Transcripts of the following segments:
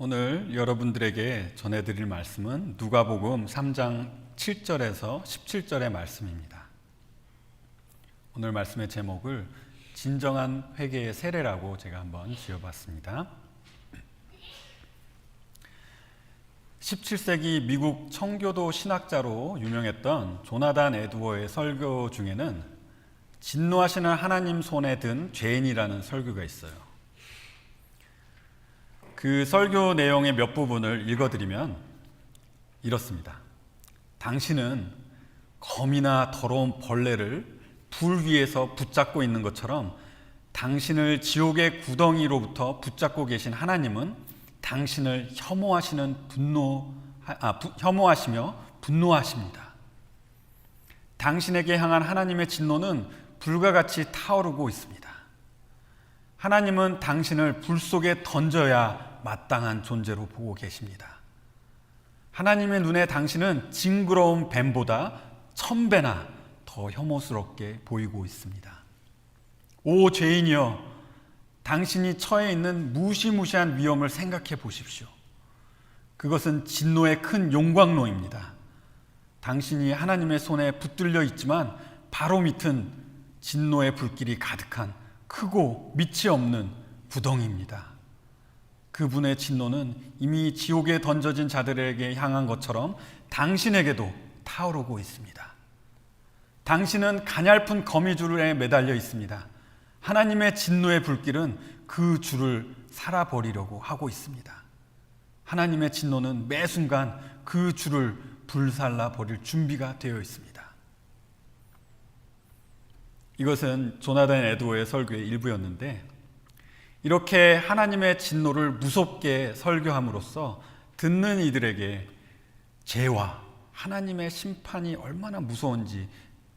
오늘 여러분들에게 전해드릴 말씀은 누가복음 3장 7절에서 17절의 말씀입니다. 오늘 말씀의 제목을 진정한 회개의 세례라고 제가 한번 지어봤습니다. 17세기 미국 청교도 신학자로 유명했던 조나단 에드워의 설교 중에는 진노하시는 하나님 손에 든 죄인이라는 설교가 있어요. 그 설교 내용의 몇 부분을 읽어드리면 이렇습니다. 당신은 거미나 더러운 벌레를 불 위에서 붙잡고 있는 것처럼 당신을 지옥의 구덩이로부터 붙잡고 계신 하나님은 당신을 혐오하시며 분노하십니다. 당신에게 향한 하나님의 진노는 불과 같이 타오르고 있습니다. 하나님은 당신을 불 속에 던져야 마땅한 존재로 보고 계십니다. 하나님의 눈에 당신은 징그러운 뱀보다 1000배나 더 혐오스럽게 보이고 있습니다. 오 죄인이여, 당신이 처해 있는 무시무시한 위험을 생각해 보십시오. 그것은 진노의 큰 용광로입니다. 당신이 하나님의 손에 붙들려 있지만 바로 밑은 진노의 불길이 가득한 크고 밑이 없는 구덩이입니다. 그분의 진노는 이미 지옥에 던져진 자들에게 향한 것처럼 당신에게도 타오르고 있습니다. 당신은 가냘픈 거미줄에 매달려 있습니다. 하나님의 진노의 불길은 그 줄을 살아버리려고 하고 있습니다. 하나님의 진노는 매 순간 그 줄을 불살라 버릴 준비가 되어 있습니다. 이것은 조나단 에드워의 설교의 일부였는데, 이렇게 하나님의 진노를 무섭게 설교함으로써 듣는 이들에게 죄와 하나님의 심판이 얼마나 무서운지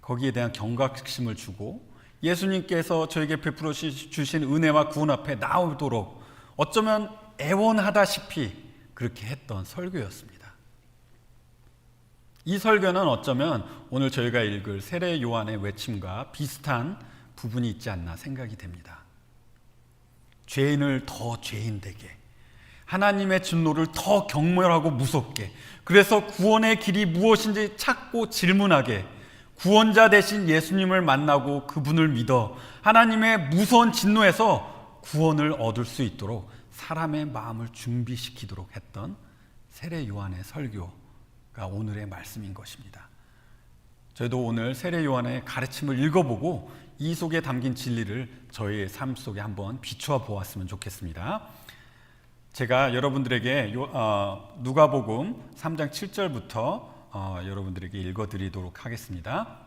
거기에 대한 경각심을 주고 예수님께서 저에게 베풀어 주신 은혜와 구원 앞에 나오도록 어쩌면 애원하다시피 그렇게 했던 설교였습니다. 이 설교는 어쩌면 오늘 저희가 읽을 세례 요한의 외침과 비슷한 부분이 있지 않나 생각이 됩니다. 죄인을 더 죄인되게, 하나님의 진노를 더 경멸하고 무섭게, 그래서 구원의 길이 무엇인지 찾고 질문하게, 구원자 되신 예수님을 만나고 그분을 믿어 하나님의 무서운 진노에서 구원을 얻을 수 있도록 사람의 마음을 준비시키도록 했던 세례 요한의 설교가 오늘의 말씀인 것입니다. 저희도 오늘 세례 요한의 가르침을 읽어보고 이 속에 담긴 진리를 저희의 삶 속에 한번 비추어 보았으면 좋겠습니다. 제가 여러분들에게 누가복음 3장 7절부터 여러분들에게 읽어드리도록 하겠습니다.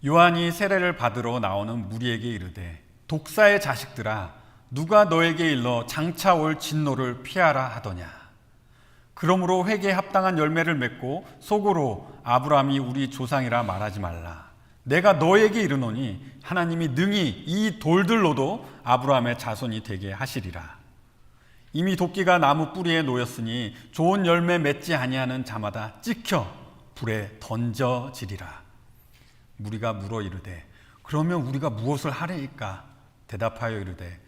요한이 세례를 받으러 나오는 무리에게 이르되, 독사의 자식들아, 누가 너에게 일러 장차 올 진노를 피하라 하더냐. 그러므로 회개에 합당한 열매를 맺고 속으로 아브라함이 우리 조상이라 말하지 말라. 내가 너에게 이르노니 하나님이 능히 이 돌들로도 아브라함의 자손이 되게 하시리라. 이미 도끼가 나무 뿌리에 놓였으니 좋은 열매 맺지 아니하는 자마다 찍혀 불에 던져지리라. 무리가 물어 이르되, 그러면 우리가 무엇을 하리이까? 대답하여 이르되,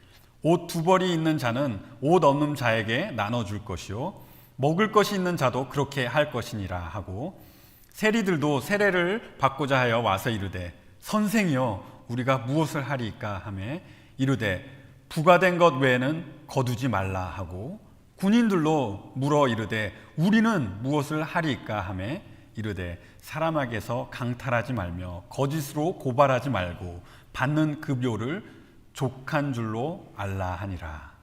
옷 2벌이 있는 자는 옷 없는 자에게 나눠줄 것이요 먹을 것이 있는 자도 그렇게 할 것이니라 하고, 세리들도 세례를 받고자 하여 와서 이르되, 선생이여 우리가 무엇을 하리이까 하매 이르되, 부과된 것 외에는 거두지 말라 하고, 군인들로 물어 이르되 우리는 무엇을 하리이까 하매 이르되, 사람에게서 강탈하지 말며 거짓으로 고발하지 말고 받는 급료를 족한 줄로 알라 하니라.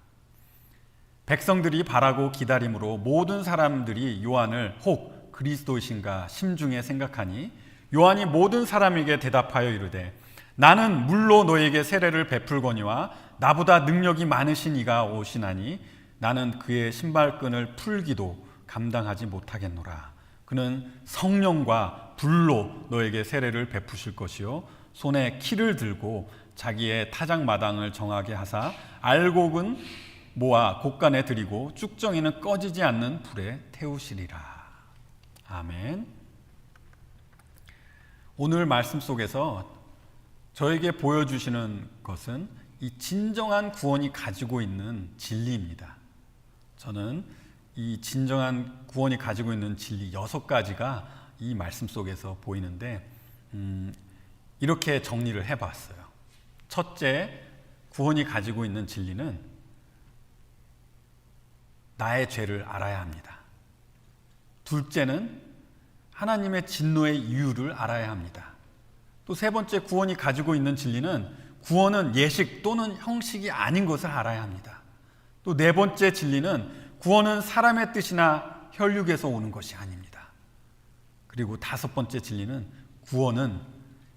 백성들이 바라고 기다림으로 모든 사람들이 요한을 혹 그리스도이신가 심중에 생각하니, 요한이 모든 사람에게 대답하여 이르되, 나는 물로 너에게 세례를 베풀거니와 나보다 능력이 많으신 이가 오시나니 나는 그의 신발끈을 풀기도 감당하지 못하겠노라. 그는 성령과 불로 너에게 세례를 베푸실 것이요 손에 키를 들고 자기의 타작마당을 정하게 하사 알곡은 모아 곳간에 들이고 쭉정이는 꺼지지 않는 불에 태우시리라. 아멘. 오늘 말씀 속에서 저에게 보여주시는 것은 이 진정한 구원이 가지고 있는 진리입니다. 저는 이 진정한 구원이 가지고 있는 진리 6가지가 이 말씀 속에서 보이는데 이렇게 정리를 해봤어요. 첫째, 구원이 가지고 있는 진리는 나의 죄를 알아야 합니다. 둘째는 하나님의 진노의 이유를 알아야 합니다. 또 세 번째, 구원이 가지고 있는 진리는 구원은 예식 또는 형식이 아닌 것을 알아야 합니다. 또 네 번째 진리는 구원은 사람의 뜻이나 혈육에서 오는 것이 아닙니다. 그리고 다섯 번째 진리는 구원은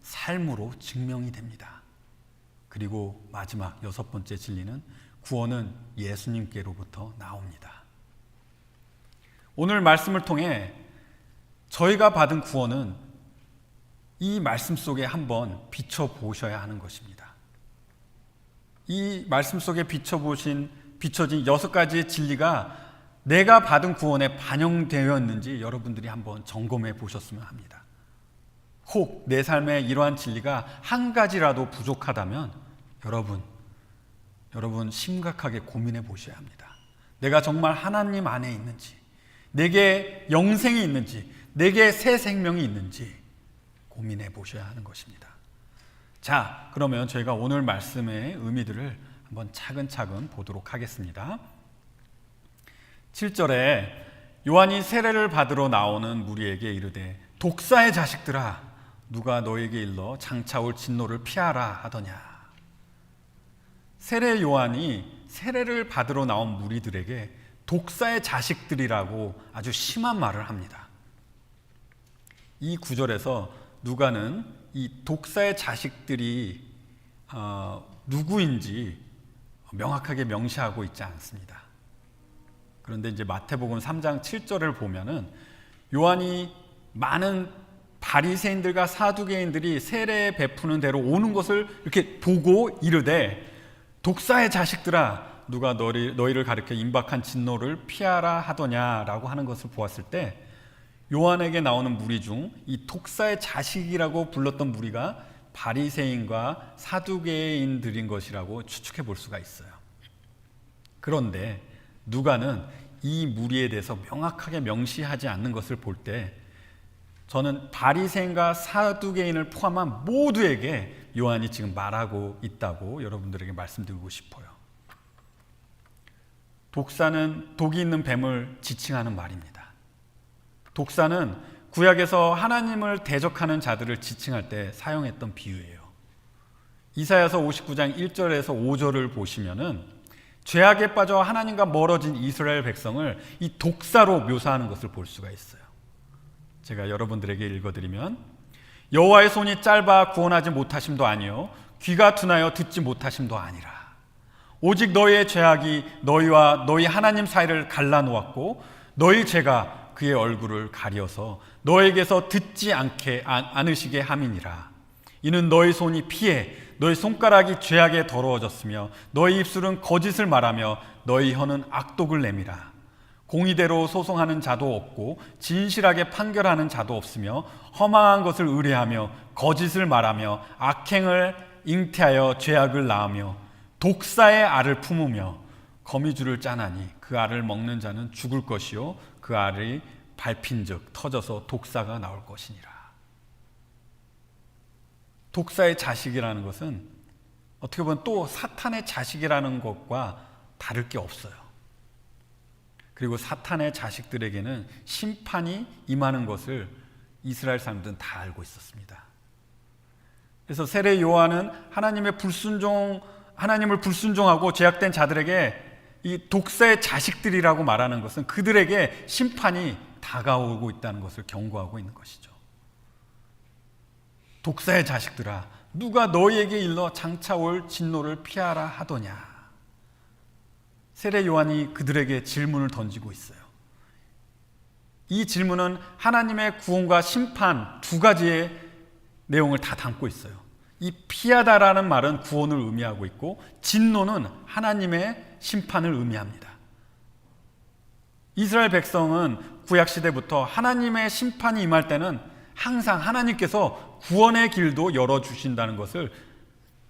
삶으로 증명이 됩니다. 그리고 마지막 여섯 번째 진리는 구원은 예수님께로부터 나옵니다. 오늘 말씀을 통해 저희가 받은 구원은 이 말씀 속에 한번 비춰보셔야 하는 것입니다. 이 말씀 속에 비춰진 6가지의 진리가 내가 받은 구원에 반영되어 있는지 여러분들이 한번 점검해 보셨으면 합니다. 혹 내 삶에 이러한 진리가 한 가지라도 부족하다면 여러분 심각하게 고민해 보셔야 합니다. 내가 정말 하나님 안에 있는지, 내게 영생이 있는지, 내게 새 생명이 있는지 고민해 보셔야 하는 것입니다. 자, 그러면 저희가 오늘 말씀의 의미들을 한번 차근차근 보도록 하겠습니다. 7절에 요한이 세례를 받으러 나오는 무리에게 이르되 독사의 자식들아 누가 너에게 일러 장차 올 진노를 피하라 하더냐. 세례 요한이 세례를 받으러 나온 무리들에게 독사의 자식들이라고 아주 심한 말을 합니다. 이 구절에서 누가는 이 독사의 자식들이 누구인지 명확하게 명시하고 있지 않습니다. 그런데 이제 마태복음 3장 7절을 보면은 요한이 많은 바리새인들과 사두개인들이 세례 베푸는 대로 오는 것을 이렇게 보고 이르되 독사의 자식들아 누가 너희를 가리켜 임박한 진노를 피하라 하더냐라고 하는 것을 보았을 때 요한에게 나오는 무리 중 이 독사의 자식이라고 불렀던 무리가 바리새인과 사두개인들인 것이라고 추측해 볼 수가 있어요. 그런데 누가는 이 무리에 대해서 명확하게 명시하지 않는 것을 볼 때 저는 바리새인과 사두개인을 포함한 모두에게 요한이 지금 말하고 있다고 여러분들에게 말씀드리고 싶어요. 독사는 독이 있는 뱀을 지칭하는 말입니다. 독사는 구약에서 하나님을 대적하는 자들을 지칭할 때 사용했던 비유예요. 이사야서 59장 1절에서 5절을 보시면은 죄악에 빠져 하나님과 멀어진 이스라엘 백성을 이 독사로 묘사하는 것을 볼 수가 있어요. 제가 여러분들에게 읽어드리면 여호와의 손이 짧아 구원하지 못하심도 아니요 귀가 둔하여 듣지 못하심도 아니라 오직 너희의 죄악이 너희와 너희 하나님 사이를 갈라놓았고 너희 죄가 그의 얼굴을 가려서 너에게서 듣지 않으시게 함이니라. 이는 너희 손이 피해 너희 손가락이 죄악에 더러워졌으며 너희 입술은 거짓을 말하며 너희 혀는 악독을 내밀어 공의대로 소송하는 자도 없고 진실하게 판결하는 자도 없으며 허망한 것을 의뢰하며 거짓을 말하며 악행을 잉태하여 죄악을 낳으며 독사의 알을 품으며 거미줄을 짜나니 그 알을 먹는 자는 죽을 것이요 그 알이 밟힌즉 터져서 독사가 나올 것이니라. 독사의 자식이라는 것은 어떻게 보면 또 사탄의 자식이라는 것과 다를 게 없어요. 그리고 사탄의 자식들에게는 심판이 임하는 것을 이스라엘 사람들은 다 알고 있었습니다. 그래서 세례 요한은 하나님을 불순종하고 죄악된 자들에게 이 독사의 자식들이라고 말하는 것은 그들에게 심판이 다가오고 있다는 것을 경고하고 있는 것이죠. 독사의 자식들아 누가 너희에게 일러 장차 올 진노를 피하라 하더냐. 세례 요한이 그들에게 질문을 던지고 있어요. 이 질문은 하나님의 구원과 심판 두 가지의 내용을 다 담고 있어요. 이 피하다라는 말은 구원을 의미하고 있고 진노는 하나님의 심판을 의미합니다. 이스라엘 백성은 구약시대부터 하나님의 심판이 임할 때는 항상 하나님께서 구원의 길도 열어주신다는 것을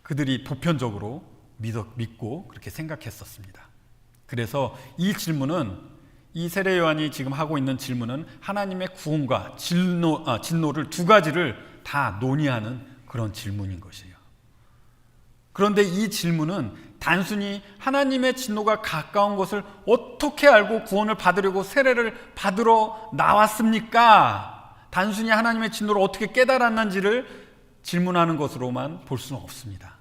그들이 보편적으로 믿고 그렇게 생각했었습니다. 그래서 이 질문은, 이 세례 요한이 지금 하고 있는 질문은 하나님의 구원과 진노를 두 가지를 다 논의하는 그런 질문인 것이에요. 그런데 이 질문은 단순히 하나님의 진노가 가까운 것을 어떻게 알고 구원을 받으려고 세례를 받으러 나왔습니까? 단순히 하나님의 진노를 어떻게 깨달았는지를 질문하는 것으로만 볼 수는 없습니다.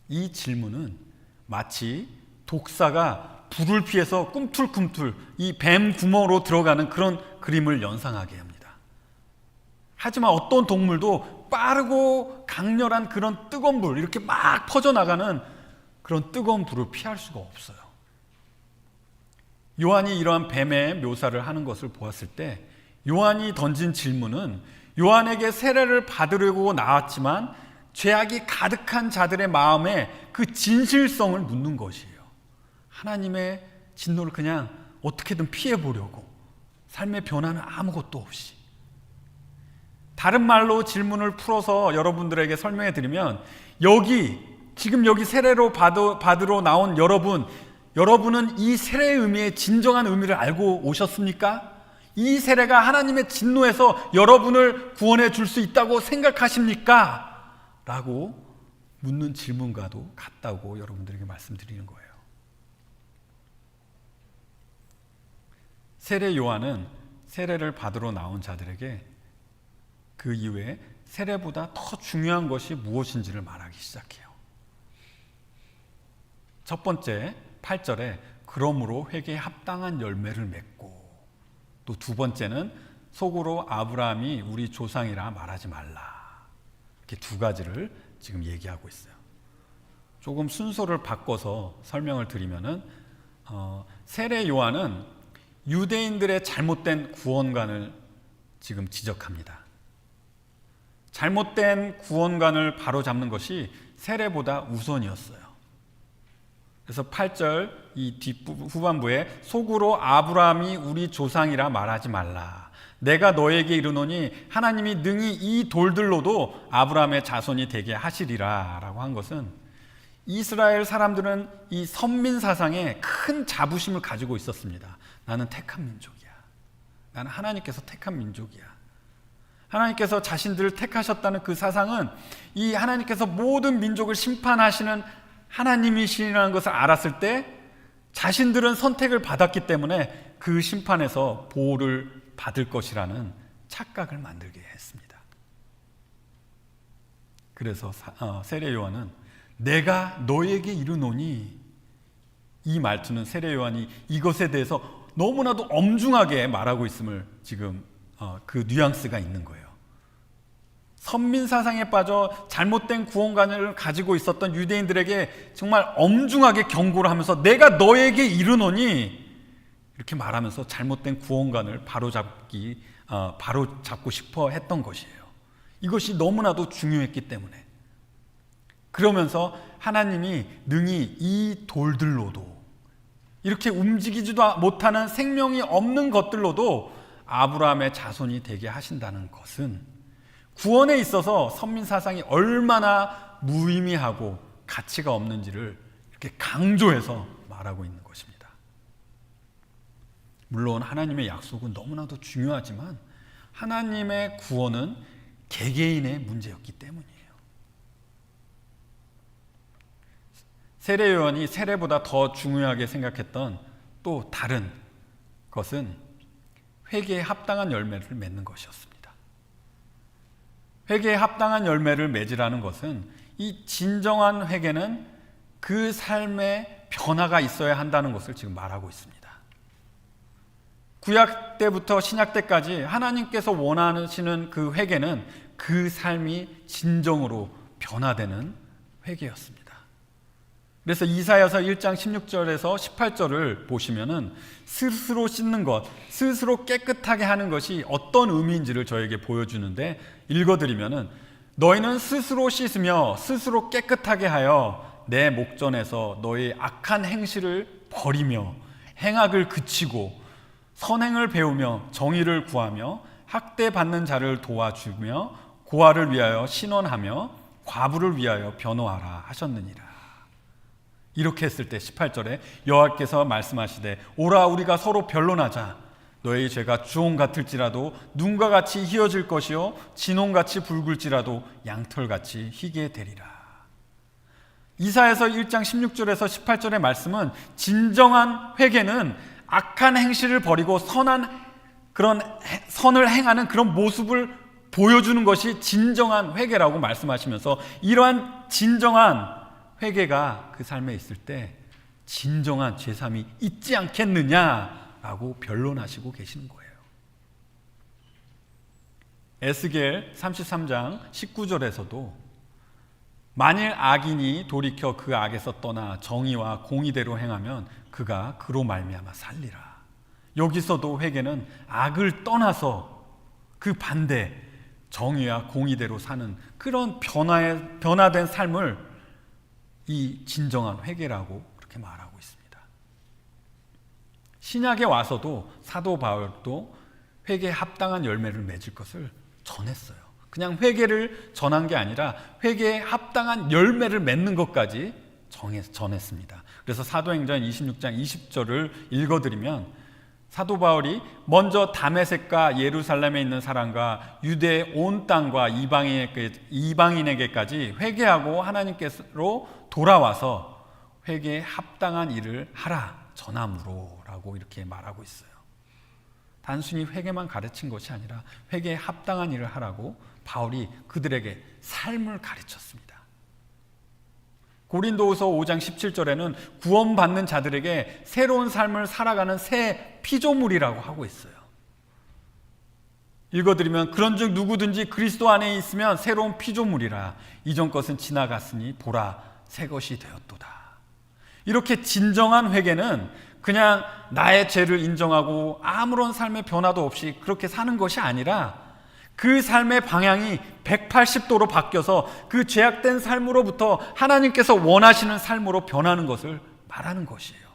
이 질문은 마치 독사가 불을 피해서 꿈틀꿈틀 이 뱀 구멍으로 들어가는 그런 그림을 연상하게 합니다. 하지만 어떤 동물도 빠르고 강렬한 그런 뜨거운 불, 이렇게 막 퍼져나가는 그런 뜨거운 불을 피할 수가 없어요. 요한이 이러한 뱀의 묘사를 하는 것을 보았을 때 요한이 던진 질문은 요한에게 세례를 받으려고 나왔지만 죄악이 가득한 자들의 마음에 그 진실성을 묻는 것이에요. 하나님의 진노를 그냥 어떻게든 피해보려고, 삶의 변화는 아무것도 없이. 다른 말로 질문을 풀어서 여러분들에게 설명해 드리면, 지금 여기 세례로 받으러 나온 여러분은 이 세례의 의미의 진정한 의미를 알고 오셨습니까? 이 세례가 하나님의 진노에서 여러분을 구원해 줄 수 있다고 생각하십니까? 라고 묻는 질문과도 같다고 여러분들에게 말씀드리는 거예요. 세례 요한은 세례를 받으러 나온 자들에게 그 이후에 세례보다 더 중요한 것이 무엇인지를 말하기 시작해요. 첫 번째 8절에 그러므로 회개에 합당한 열매를 맺고, 또 두 번째는 속으로 아브라함이 우리 조상이라 말하지 말라. 이렇게 두 가지를 지금 얘기하고 있어요. 조금 순서를 바꿔서 설명을 드리면은 세례 요한은 유대인들의 잘못된 구원관을 지금 지적합니다. 잘못된 구원관을 바로잡는 것이 세례보다 우선이었어요. 그래서 8절 이 후반부에 속으로 아브라함이 우리 조상이라 말하지 말라. 내가 너에게 이르노니 하나님이 능히 이 돌들로도 아브라함의 자손이 되게 하시리라 라고 한 것은, 이스라엘 사람들은 이 선민 사상에 큰 자부심을 가지고 있었습니다. 나는 택한 민족이야. 나는 하나님께서 택한 민족이야. 하나님께서 자신들을 택하셨다는 그 사상은, 이 하나님께서 모든 민족을 심판하시는 하나님이시라는 것을 알았을 때 자신들은 선택을 받았기 때문에 그 심판에서 보호를 받을 것이라는 착각을 만들게 했습니다. 그래서 세례 요한은 내가 너에게 이르노니, 이 말투는 세례 요한이 이것에 대해서 너무나도 엄중하게 말하고 있음을 지금 그 뉘앙스가 있는 거예요. 선민 사상에 빠져 잘못된 구원관을 가지고 있었던 유대인들에게 정말 엄중하게 경고를 하면서 내가 너에게 이르노니, 이렇게 말하면서 잘못된 구원관을 바로잡고 싶어 했던 것이에요. 이것이 너무나도 중요했기 때문에. 그러면서 하나님이 능히 이 돌들로도, 이렇게 움직이지도 못하는 생명이 없는 것들로도 아브라함의 자손이 되게 하신다는 것은, 구원에 있어서 선민사상이 얼마나 무의미하고 가치가 없는지를 이렇게 강조해서 말하고 있는 것입니다. 물론 하나님의 약속은 너무나도 중요하지만 하나님의 구원은 개개인의 문제였기 때문이에요. 세례 요한이 세례보다 더 중요하게 생각했던 또 다른 것은 회개에 합당한 열매를 맺는 것이었습니다. 회개에 합당한 열매를 맺으라는 것은, 이 진정한 회개는 그 삶에 변화가 있어야 한다는 것을 지금 말하고 있습니다. 구약 때부터 신약 때까지 하나님께서 원하시는 그 회개는 그 삶이 진정으로 변화되는 회개였습니다. 그래서 이사야서 1장 16절에서 18절을 보시면은 스스로 씻는 것, 스스로 깨끗하게 하는 것이 어떤 의미인지를 저에게 보여주는데, 읽어드리면은 너희는 스스로 씻으며 스스로 깨끗하게 하여 내 목전에서 너희 악한 행실을 버리며 행악을 그치고 선행을 배우며 정의를 구하며 학대받는 자를 도와주며 고아를 위하여 신원하며 과부를 위하여 변호하라 하셨느니라. 이렇게 했을 때 18절에 여호와께서 말씀하시되 오라 우리가 서로 변론하자. 너의 죄가 주홍 같을지라도 눈과 같이 희어질 것이요 진홍같이 붉을지라도 양털같이 희게 되리라. 이사야서 1장 16절에서 18절의 말씀은 진정한 회개는 악한 행실을 버리고 그런 선을 행하는 그런 모습을 보여주는 것이 진정한 회개라고 말씀하시면서 이러한 진정한 회개가 그 삶에 있을 때 진정한 죄삼이 있지 않겠느냐라고 변론하시고 계시는 거예요. 에스겔 33장 19절에서도 만일 악인이 돌이켜 그 악에서 떠나 정의와 공의대로 행하면 그가 그로 말미암아 살리라. 여기서도 회개는 악을 떠나서 그 반대 정의와 공의대로 사는 그런 변화된 삶을 이 진정한 회개라고 그렇게 말하고 있습니다. 신약에 와서도 사도 바울도 회개에 합당한 열매를 맺을 것을 전했어요. 그냥 회개를 전한 게 아니라 회개에 합당한 열매를 맺는 것까지 전했습니다. 그래서 사도행전 26장 20절을 읽어드리면 사도 바울이 먼저 다메섹과 예루살렘에 있는 사람과 유대 온 땅과 이방인에게까지 회개하고 하나님께로 돌아와서 회개에 합당한 일을 하라 전함으로 라고 이렇게 말하고 있어요. 단순히 회개만 가르친 것이 아니라 회개에 합당한 일을 하라고 바울이 그들에게 삶을 가르쳤습니다. 고린도후서 5장 17절에는 구원받는 자들에게 새로운 삶을 살아가는 새 피조물이라고 하고 있어요. 읽어드리면 그런즉 누구든지 그리스도 안에 있으면 새로운 피조물이라 이전 것은 지나갔으니 보라 새 것이 되었도다. 이렇게 진정한 회개는 그냥 나의 죄를 인정하고 아무런 삶의 변화도 없이 그렇게 사는 것이 아니라 그 삶의 방향이 180도로 바뀌어서 그 죄악된 삶으로부터 하나님께서 원하시는 삶으로 변하는 것을 말하는 것이에요.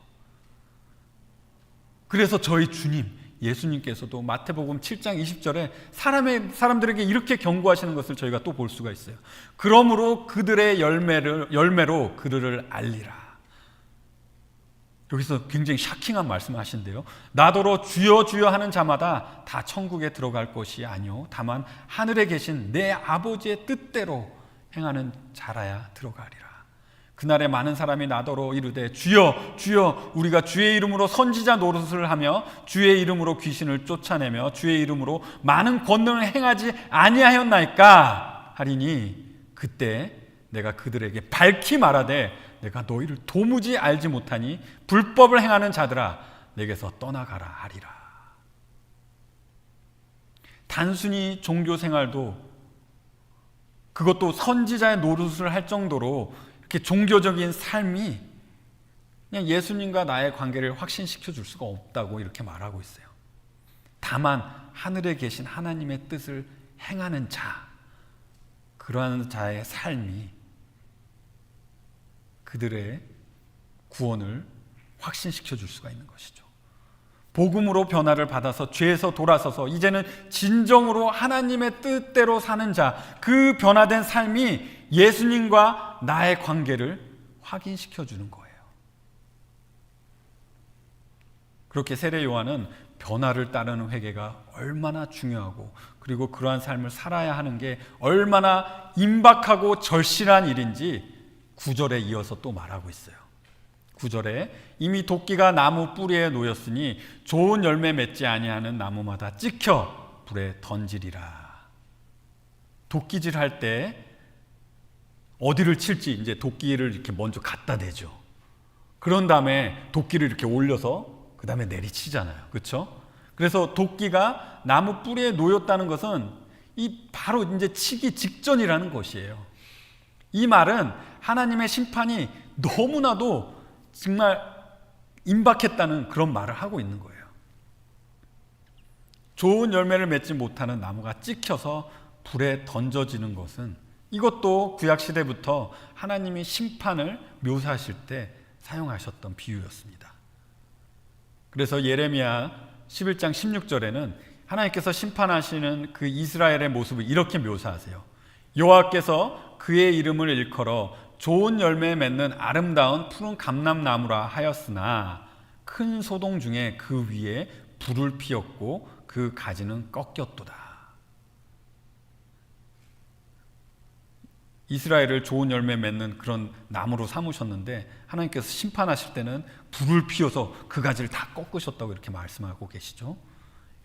그래서 저희 주님 예수님께서도 마태복음 7장 20절에 사람들에게 이렇게 경고하시는 것을 저희가 또 볼 수가 있어요. 그러므로 그들의 열매로 그들을 알리라. 여기서 굉장히 샤킹한 말씀을 하신대요. 나더러 주여 주여 하는 자마다 다 천국에 들어갈 것이 아니요 다만 하늘에 계신 내 아버지의 뜻대로 행하는 자라야 들어가리라. 그날에 많은 사람이 나더러 이르되 주여 주여 우리가 주의 이름으로 선지자 노릇을 하며 주의 이름으로 귀신을 쫓아내며 주의 이름으로 많은 권능을 행하지 아니하였나이까 하리니 그때 내가 그들에게 밝히 말하되 내가 너희를 도무지 알지 못하니 불법을 행하는 자들아 내게서 떠나가라 하리라. 단순히 종교 생활도 그것도 선지자의 노릇을 할 정도로 이렇게 종교적인 삶이 그냥 예수님과 나의 관계를 확신시켜 줄 수가 없다고 이렇게 말하고 있어요. 다만 하늘에 계신 하나님의 뜻을 행하는 자, 그러한 자의 삶이 그들의 구원을 확신시켜 줄 수가 있는 것이죠. 복음으로 변화를 받아서 죄에서 돌아서서 이제는 진정으로 하나님의 뜻대로 사는 자, 그 변화된 삶이 예수님과 나의 관계를 확인시켜 주는 거예요. 그렇게 세례 요한은 변화를 따르는 회개가 얼마나 중요하고 그리고 그러한 삶을 살아야 하는 게 얼마나 임박하고 절실한 일인지 9절에 이어서 또 말하고 있어요. 9절에 이미 도끼가 나무 뿌리에 놓였으니 좋은 열매 맺지 아니하는 나무마다 찍혀 불에 던지리라. 도끼질 할 때 어디를 칠지 이제 도끼를 이렇게 먼저 갖다 대죠. 그런 다음에 도끼를 이렇게 올려서 그 다음에 내리치잖아요. 그렇죠? 그래서 도끼가 나무 뿌리에 놓였다는 것은 이 바로 이제 치기 직전이라는 것이에요. 이 말은 하나님의 심판이 너무나도 정말 임박했다는 그런 말을 하고 있는 거예요. 좋은 열매를 맺지 못하는 나무가 찍혀서 불에 던져지는 것은 이것도 구약시대부터 하나님이 심판을 묘사하실 때 사용하셨던 비유였습니다. 그래서 예레미야 11장 16절에는 하나님께서 심판하시는 그 이스라엘의 모습을 이렇게 묘사하세요. 여호와께서 그의 이름을 일컬어 좋은 열매 맺는 아름다운 푸른 감람나무라 하였으나 큰 소동 중에 그 위에 불을 피웠고 그 가지는 꺾였도다. 이스라엘을 좋은 열매 맺는 그런 나무로 삼으셨는데 하나님께서 심판하실 때는 불을 피워서 그 가지를 다 꺾으셨다고 이렇게 말씀하고 계시죠.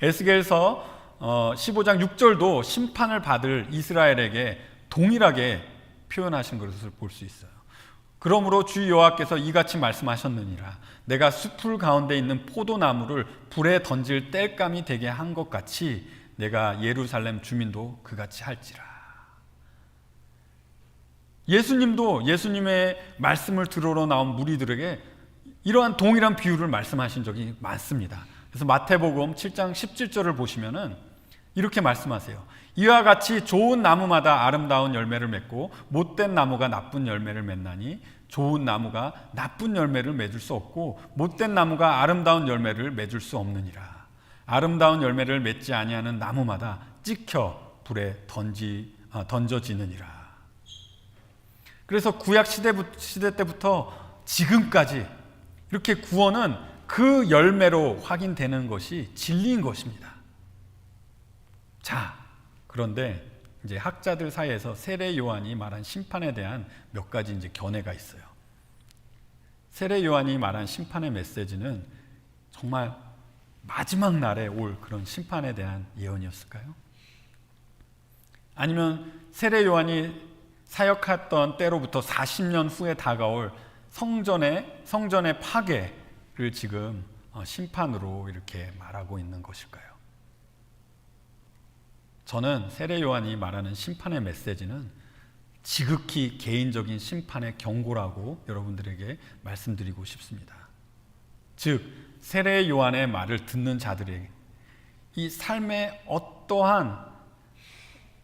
에스겔서 15장 6절도 심판을 받을 이스라엘에게 동일하게 표현하신 것을 볼 수 있어요. 그러므로 주 여호와께서 이같이 말씀하셨느니라. 내가 숲풀 가운데 있는 포도나무를 불에 던질 땔감이 되게 한 것 같이 내가 예루살렘 주민도 그같이 할지라. 예수님도 예수님의 말씀을 들으러 나온 무리들에게 이러한 동일한 비유를 말씀하신 적이 많습니다. 그래서 마태복음 7장 17절을 보시면은 이렇게 말씀하세요. 이와 같이 좋은 나무마다 아름다운 열매를 맺고 못된 나무가 나쁜 열매를 맺나니 좋은 나무가 나쁜 열매를 맺을 수 없고 못된 나무가 아름다운 열매를 맺을 수 없느니라. 아름다운 열매를 맺지 아니하는 나무마다 찍혀 불에 던져지느니라. 그래서 구약 시대 때부터 지금까지 이렇게 구원은 그 열매로 확인되는 것이 진리인 것입니다. 자, 그런데 이제 학자들 사이에서 세례 요한이 말한 심판에 대한 몇 가지 이제 견해가 있어요. 세례 요한이 말한 심판의 메시지는 정말 마지막 날에 올 그런 심판에 대한 예언이었을까요? 아니면 세례 요한이 사역했던 때로부터 40년 후에 다가올 성전의 파괴를 지금 심판으로 이렇게 말하고 있는 것일까요? 저는 세례 요한이 말하는 심판의 메시지는 지극히 개인적인 심판의 경고라고 여러분들에게 말씀드리고 싶습니다. 즉, 세례 요한의 말을 듣는 자들에게 이 삶의 어떠한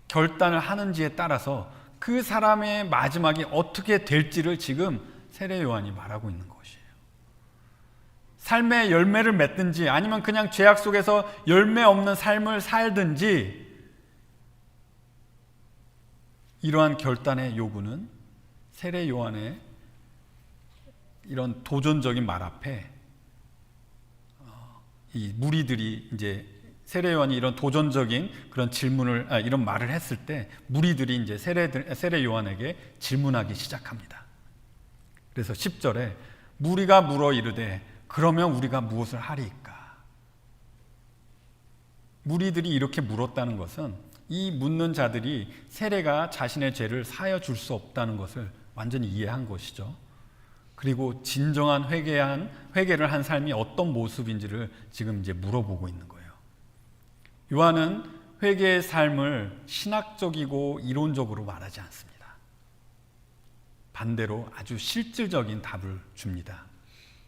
결단을 하는지에 따라서 그 사람의 마지막이 어떻게 될지를 지금 세례 요한이 말하고 있는 것이에요. 삶의 열매를 맺든지 아니면 그냥 죄악 속에서 열매 없는 삶을 살든지 이러한 결단의 요구는 세례 요한의 이런 도전적인 말 앞에 이 무리들이 이제 세례 요한이 이런 도전적인 그런 이런 말을 했을 때 무리들이 이제 세례 요한에게 질문하기 시작합니다. 그래서 10절에 무리가 물어 이르되 그러면 우리가 무엇을 하리이까? 무리들이 이렇게 물었다는 것은 이 묻는 자들이 세례가 자신의 죄를 사하여 줄 수 없다는 것을 완전히 이해한 것이죠. 그리고 진정한 회개를 한 삶이 어떤 모습인지를 지금 이제 물어보고 있는 거예요. 요한은 회개의 삶을 신학적이고 이론적으로 말하지 않습니다. 반대로 아주 실질적인 답을 줍니다.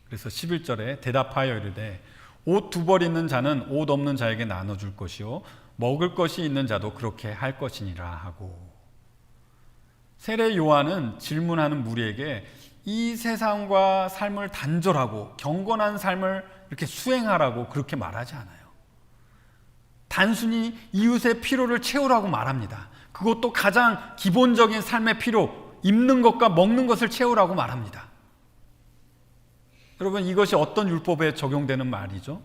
그래서 11절에 대답하여 이르되 옷 두 벌 있는 자는 옷 없는 자에게 나눠줄 것이요 먹을 것이 있는 자도 그렇게 할 것이니라 하고, 세례 요한은 질문하는 무리에게 이 세상과 삶을 단절하고 경건한 삶을 이렇게 수행하라고 그렇게 말하지 않아요. 단순히 이웃의 필요를 채우라고 말합니다. 그것도 가장 기본적인 삶의 필요, 입는 것과 먹는 것을 채우라고 말합니다. 여러분, 이것이 어떤 율법에 적용되는 말이죠?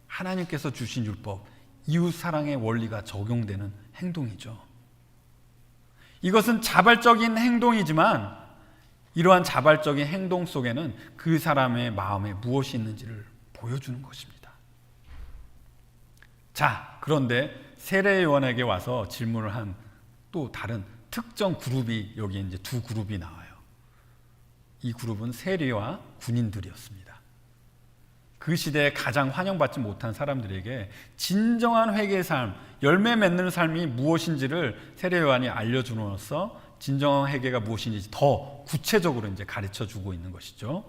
하나님께서 주신 율법, 이웃 사랑의 원리가 적용되는 행동이죠. 이것은 자발적인 행동이지만 이러한 자발적인 행동 속에는 그 사람의 마음에 무엇이 있는지를 보여주는 것입니다. 자, 그런데 세례 요한에게 와서 질문을 한 또 다른 특정 그룹이 여기 이제 두 그룹이 나와요. 이 그룹은 세리와 군인들이었습니다. 그 시대에 가장 환영받지 못한 사람들에게 진정한 회개의 삶, 열매 맺는 삶이 무엇인지를 세례 요한이 알려줌으로써 진정한 회개가 무엇인지 더 구체적으로 이제 가르쳐 주고 있는 것이죠.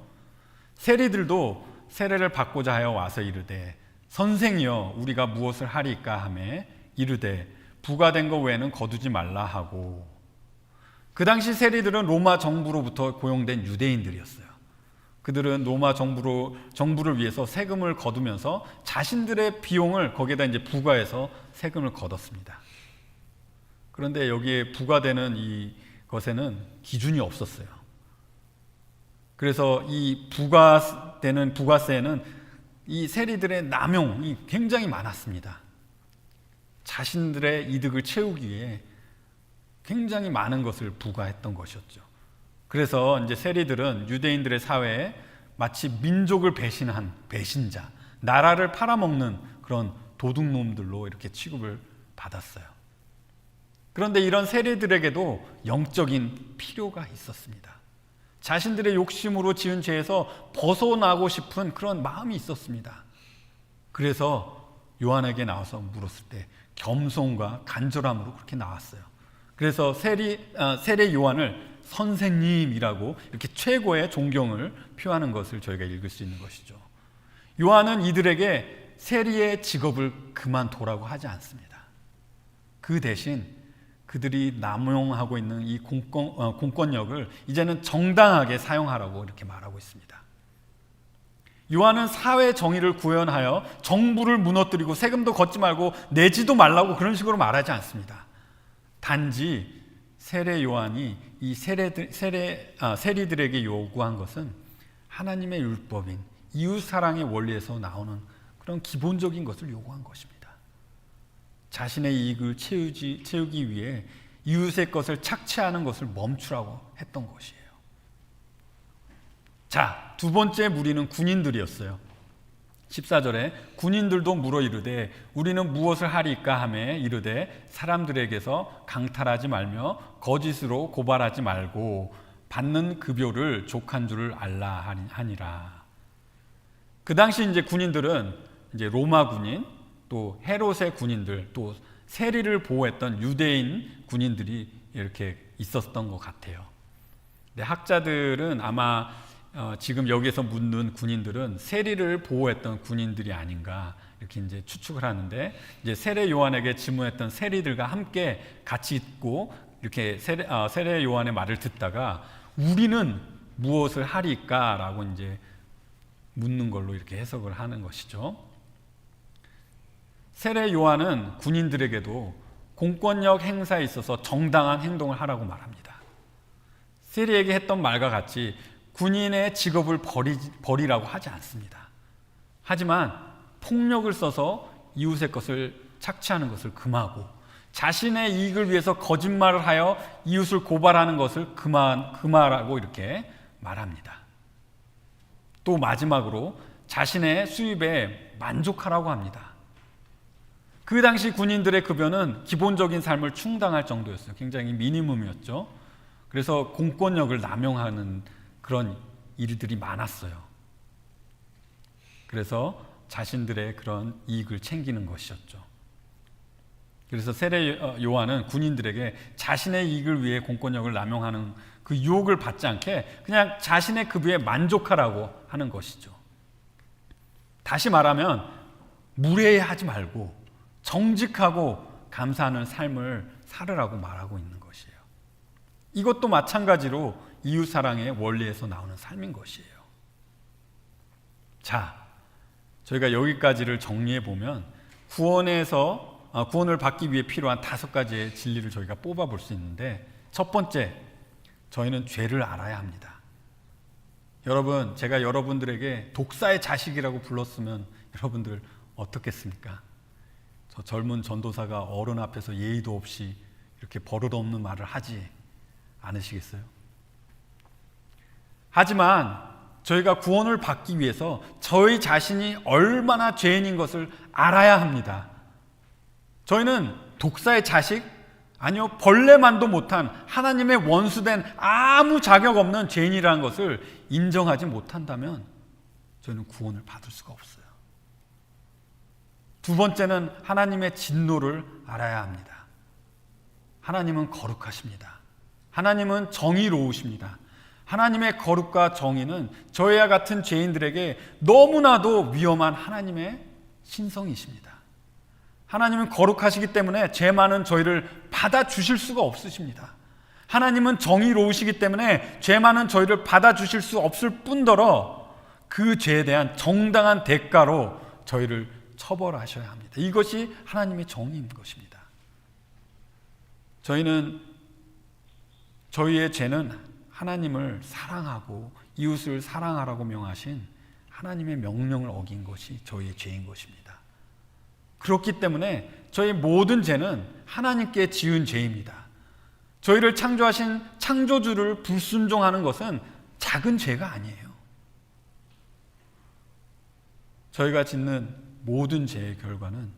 세리들도 세례를 받고자 하여 와서 이르되 선생이여 우리가 무엇을 하리까 하매 이르되 부과된 것 외에는 거두지 말라 하고, 그 당시 세리들은 로마 정부로부터 고용된 유대인들이었어요. 그들은 로마 정부를 위해서 세금을 거두면서 자신들의 비용을 거기에다 이제 부과해서 세금을 거뒀습니다. 그런데 여기에 부과되는 것에는 기준이 없었어요. 그래서 이 부가세에는 이 세리들의 남용이 굉장히 많았습니다. 자신들의 이득을 채우기 위해 굉장히 많은 것을 부과했던 것이었죠. 그래서 이제 세리들은 유대인들의 사회에 마치 민족을 배신한 배신자, 나라를 팔아먹는 그런 도둑놈들로 이렇게 취급을 받았어요. 그런데 이런 세리들에게도 영적인 필요가 있었습니다. 자신들의 욕심으로 지은 죄에서 벗어나고 싶은 그런 마음이 있었습니다. 그래서 요한에게 나와서 물었을 때 겸손과 간절함으로 그렇게 나왔어요. 그래서 세례 요한을 선생님이라고 이렇게 최고의 존경을 표하는 것을 저희가 읽을 수 있는 것이죠. 요한은 이들에게 세리의 직업을 그만두라고 하지 않습니다. 그 대신 그들이 남용하고 있는 이 공권력을 이제는 정당하게 사용하라고 이렇게 말하고 있습니다. 요한은 사회 정의를 구현하여 정부를 무너뜨리고 세금도 걷지 말고 내지도 말라고 그런 식으로 말하지 않습니다. 단지 세례 요한이 이 세리들에게 요구한 것은 하나님의 율법인 이웃 사랑의 원리에서 나오는 그런 기본적인 것을 요구한 것입니다. 자신의 이익을 채우기 위해 이웃의 것을 착취하는 것을 멈추라고 했던 것이에요. 자, 두 번째 무리는 군인들이었어요. 14절에 군인들도 물어 이르되 우리는 무엇을 하리까 하매 이르되 사람들에게서 강탈하지 말며 거짓으로 고발하지 말고 받는 급여를 족한 줄을 알라 하니라. 그 당시 이제 군인들은 이제 로마 군인, 또 헤롯의 군인들, 또 세리를 보호했던 유대인 군인들이 이렇게 있었던 것 같아요. 근데 학자들은 아마 지금 여기에서 묻는 군인들은 세리를 보호했던 군인들이 아닌가 이렇게 이제 추측을 하는데, 이제 세례 요한에게 질문했던 세리들과 함께 같이 있고 이렇게 세례 요한의 말을 듣다가 우리는 무엇을 하리까라고 이제 묻는 걸로 이렇게 해석을 하는 것이죠. 세례 요한은 군인들에게도 공권력 행사에 있어서 정당한 행동을 하라고 말합니다. 세리에게 했던 말과 같이 군인의 직업을 버리라고 하지 않습니다. 하지만 폭력을 써서 이웃의 것을 착취하는 것을 금하고 자신의 이익을 위해서 거짓말을 하여 이웃을 고발하는 것을 금하라고 이렇게 말합니다. 또 마지막으로 자신의 수입에 만족하라고 합니다. 그 당시 군인들의 급여는 기본적인 삶을 충당할 정도였어요. 굉장히 미니멈이었죠. 그래서 공권력을 남용하는 그런 일들이 많았어요. 그래서 자신들의 그런 이익을 챙기는 것이었죠. 그래서 세례 요한은 군인들에게 자신의 이익을 위해 공권력을 남용하는 그 유혹을 받지 않게 그냥 자신의 급여에 만족하라고 하는 것이죠. 다시 말하면 무례하지 말고 정직하고 감사하는 삶을 살으라고 말하고 있는 것이에요. 이것도 마찬가지로 이웃사랑의 원리에서 나오는 삶인 것이에요. 자, 저희가 여기까지를 정리해 보면 구원을 받기 위해 필요한 5가지의 진리를 저희가 뽑아 볼 수 있는데, 첫 번째, 저희는 죄를 알아야 합니다. 여러분, 제가 여러분들에게 독사의 자식이라고 불렀으면 여러분들 어떻겠습니까? 저 젊은 전도사가 어른 앞에서 예의도 없이 이렇게 버릇없는 말을 하지 않으시겠어요? 하지만 저희가 구원을 받기 위해서 저희 자신이 얼마나 죄인인 것을 알아야 합니다. 저희는 독사의 자식, 아니요, 벌레만도 못한 하나님의 원수된 아무 자격 없는 죄인이라는 것을 인정하지 못한다면 저희는 구원을 받을 수가 없어요. 두 번째는 하나님의 진노를 알아야 합니다. 하나님은 거룩하십니다. 하나님은 정의로우십니다. 하나님의 거룩과 정의는 저희와 같은 죄인들에게 너무나도 위험한 하나님의 신성이십니다. 하나님은 거룩하시기 때문에 죄 많은 저희를 받아주실 수가 없으십니다. 하나님은 정의로우시기 때문에 죄 많은 저희를 받아주실 수 없을 뿐더러 그 죄에 대한 정당한 대가로 저희를 처벌하셔야 합니다. 이것이 하나님의 정의인 것입니다. 저희는 저희의 죄는 하나님을 사랑하고 이웃을 사랑하라고 명하신 하나님의 명령을 어긴 것이 저희의 죄인 것입니다. 그렇기 때문에 저희 모든 죄는 하나님께 지은 죄입니다. 저희를 창조하신 창조주를 불순종하는 것은 작은 죄가 아니에요. 저희가 짓는 모든 죄의 결과는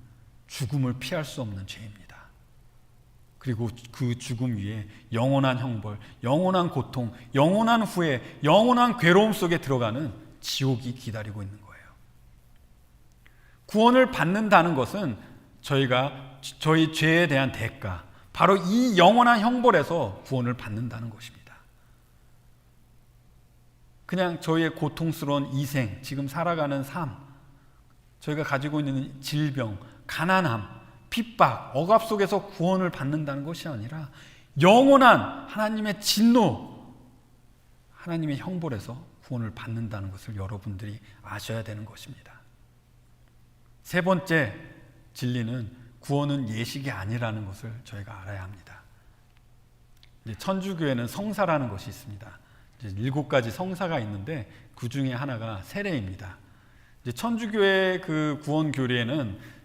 죽음을 피할 수 없는 죄입니다. 그리고 그 죽음 위에 영원한 형벌, 영원한 고통, 영원한 후회, 영원한 괴로움 속에 들어가는 지옥이 기다리고 있는 거예요. 구원을 받는다는 것은 저희 죄에 대한 대가, 바로 이 영원한 형벌에서 구원을 받는다는 것입니다. 그냥 저희의 고통스러운 이생, 지금 살아가는 삶, 저희가 가지고 있는 질병, 가난함, 핍박, 억압 속에서 구원을 받는다는 것이 아니라 영원한 하나님의 진노, 하나님의 형벌에서 구원을 받는다는 것을 여러분들이 아셔야 되는 것입니다. 세 번째 진리는 구원은 예식이 아니라는 것을 저희가 알아야 합니다. 천주교에는 성사라는 것이 있습니다. 7가지 성사가 있는데 그 중에 하나가 세례입니다. 천주교의 그 구원 교리에는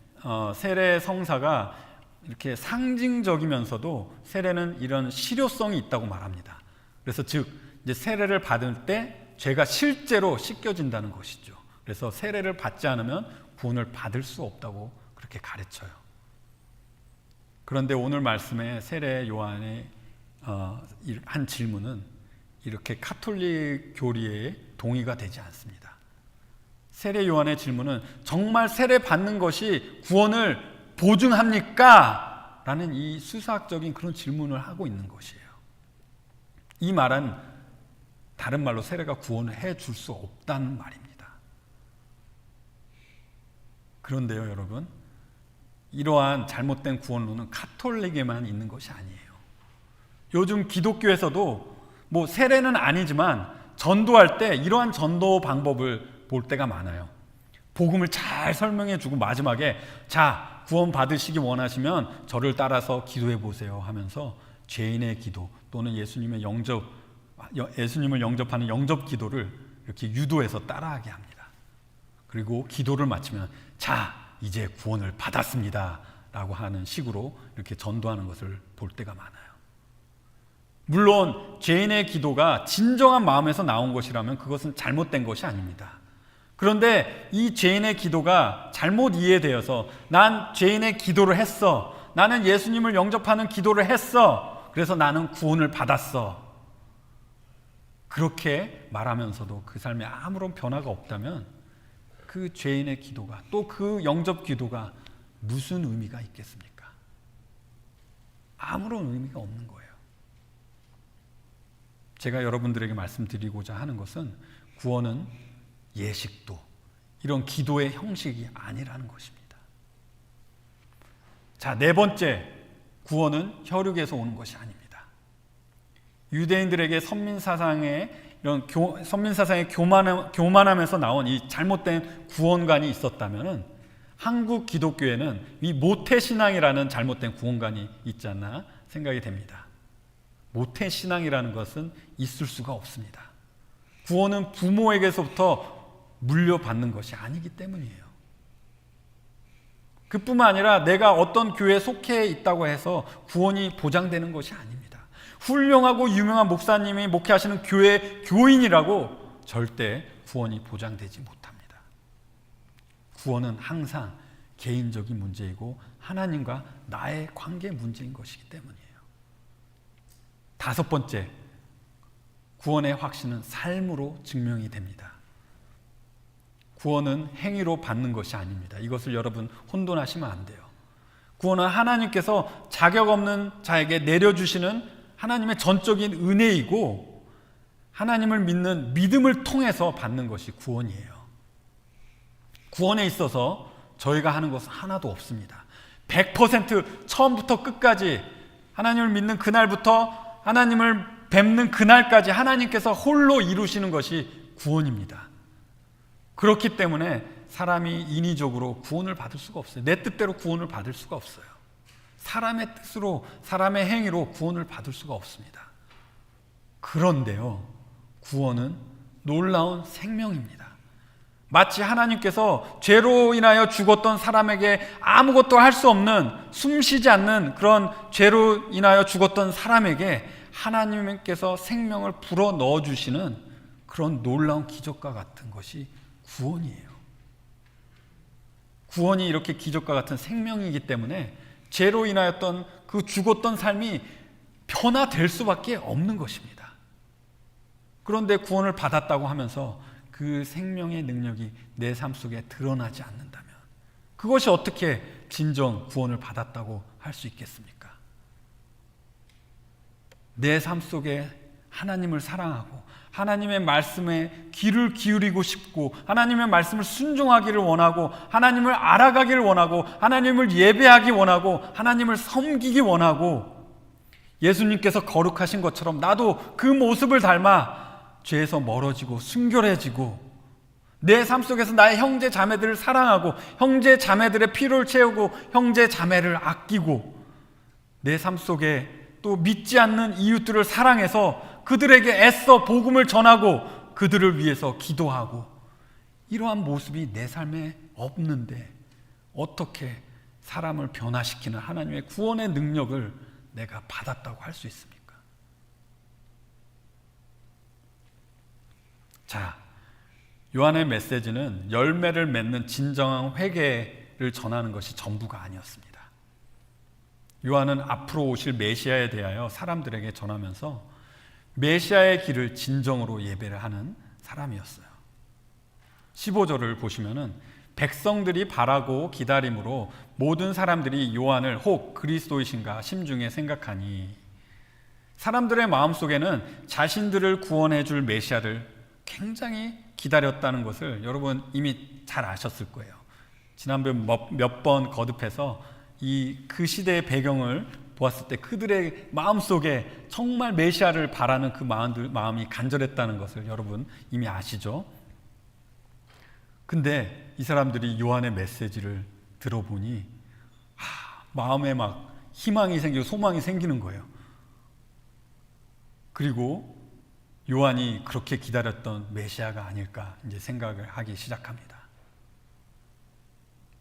세례 성사가 이렇게 상징적이면서도 세례는 이런 실효성이 있다고 말합니다. 그래서 즉 이제 세례를 받을 때 죄가 실제로 씻겨진다는 것이죠. 그래서 세례를 받지 않으면 구원을 받을 수 없다고 그렇게 가르쳐요. 그런데 오늘 말씀에 세례 요한의 한 질문은 이렇게 카톨릭 교리에 동의가 되지 않습니다. 세례 요한의 질문은 정말 세례 받는 것이 구원을 보증합니까? 라는 이 수사학적인 그런 질문을 하고 있는 것이에요. 이 말은 다른 말로 세례가 구원을 해줄 수 없다는 말입니다. 그런데요, 여러분, 이러한 잘못된 구원론은 카톨릭에만 있는 것이 아니에요. 요즘 기독교에서도 뭐 세례는 아니지만 전도할 때 이러한 전도 방법을 볼 때가 많아요. 복음을 잘 설명해 주고 마지막에 자, 구원 받으시기 원하시면 저를 따라서 기도해 보세요 하면서 죄인의 기도 또는 예수님을 영접하는 영접 기도를 이렇게 유도해서 따라하게 합니다. 그리고 기도를 마치면 자, 이제 구원을 받았습니다 라고 하는 식으로 이렇게 전도하는 것을 볼 때가 많아요. 물론 죄인의 기도가 진정한 마음에서 나온 것이라면 그것은 잘못된 것이 아닙니다. 그런데 이 죄인의 기도가 잘못 이해되어서 난 죄인의 기도를 했어, 나는 예수님을 영접하는 기도를 했어, 그래서 나는 구원을 받았어, 그렇게 말하면서도 그 삶에 아무런 변화가 없다면 그 죄인의 기도가, 또 그 영접 기도가 무슨 의미가 있겠습니까? 아무런 의미가 없는 거예요. 제가 여러분들에게 말씀드리고자 하는 것은 구원은 예식도 이런 기도의 형식이 아니라는 것입니다. 자, 네 번째, 구원은 혈육에서 오는 것이 아닙니다. 유대인들에게 선민사상의 교만함에서 나온 이 잘못된 구원관이 있었다면 한국 기독교에는 이 모태신앙이라는 잘못된 구원관이 있지 않나 생각이 됩니다. 모태신앙이라는 것은 있을 수가 없습니다. 구원은 부모에게서부터 물려받는 것이 아니기 때문이에요. 그뿐만 아니라 내가 어떤 교회에 속해 있다고 해서 구원이 보장되는 것이 아닙니다. 훌륭하고 유명한 목사님이 목회하시는 교회 교인이라고 절대 구원이 보장되지 못합니다. 구원은 항상 개인적인 문제이고 하나님과 나의 관계 문제인 것이기 때문이에요. 다섯 번째, 구원의 확신은 삶으로 증명이 됩니다. 구원은 행위로 받는 것이 아닙니다. 이것을 여러분 혼돈하시면 안 돼요. 구원은 하나님께서 자격 없는 자에게 내려주시는 하나님의 전적인 은혜이고 하나님을 믿는 믿음을 통해서 받는 것이 구원이에요. 구원에 있어서 저희가 하는 것은 하나도 없습니다. 100% 처음부터 끝까지 하나님을 믿는 그날부터 하나님을 뵙는 그날까지 하나님께서 홀로 이루시는 것이 구원입니다. 그렇기 때문에 사람이 인위적으로 구원을 받을 수가 없어요. 내 뜻대로 구원을 받을 수가 없어요. 사람의 뜻으로, 사람의 행위로 구원을 받을 수가 없습니다. 그런데요, 구원은 놀라운 생명입니다. 마치 하나님께서 죄로 인하여 죽었던 사람에게 아무것도 할 수 없는, 숨쉬지 않는 그런 죄로 인하여 죽었던 사람에게 하나님께서 생명을 불어 넣어주시는 그런 놀라운 기적과 같은 것이 구원이에요. 구원이 이렇게 기적과 같은 생명이기 때문에 죄로 인하였던 그 죽었던 삶이 변화될 수밖에 없는 것입니다. 그런데 구원을 받았다고 하면서 그 생명의 능력이 내 삶 속에 드러나지 않는다면 그것이 어떻게 진정 구원을 받았다고 할 수 있겠습니까? 내 삶 속에 하나님을 사랑하고 하나님의 말씀에 귀를 기울이고 싶고 하나님의 말씀을 순종하기를 원하고 하나님을 알아가기를 원하고 하나님을 예배하기 원하고 하나님을 섬기기 원하고 예수님께서 거룩하신 것처럼 나도 그 모습을 닮아 죄에서 멀어지고 순결해지고 내 삶 속에서 나의 형제 자매들을 사랑하고 형제 자매들의 필요를 채우고 형제 자매를 아끼고 내 삶 속에 또 믿지 않는 이웃들을 사랑해서 그들에게 애써 복음을 전하고 그들을 위해서 기도하고 이러한 모습이 내 삶에 없는데 어떻게 사람을 변화시키는 하나님의 구원의 능력을 내가 받았다고 할 수 있습니까? 자, 요한의 메시지는 열매를 맺는 진정한 회개를 전하는 것이 전부가 아니었습니다. 요한은 앞으로 오실 메시아에 대하여 사람들에게 전하면서 메시아의 길을 진정으로 예배를 하는 사람이었어요. 15절을 보시면은 백성들이 바라고 기다림으로 모든 사람들이 요한을 혹 그리스도이신가 심중에 생각하니 사람들의 마음속에는 자신들을 구원해 줄 메시아를 굉장히 기다렸다는 것을 여러분 이미 잘 아셨을 거예요. 지난번 몇 번 거듭해서 그 시대의 배경을 보았을 때 그들의 마음속에 정말 메시아를 바라는 그 마음이 간절했다는 것을 여러분 이미 아시죠? 근데 이 사람들이 요한의 메시지를 들어보니 마음에 막 희망이 생기고 소망이 생기는 거예요. 그리고 요한이 그렇게 기다렸던 메시아가 아닐까 이제 생각을 하기 시작합니다.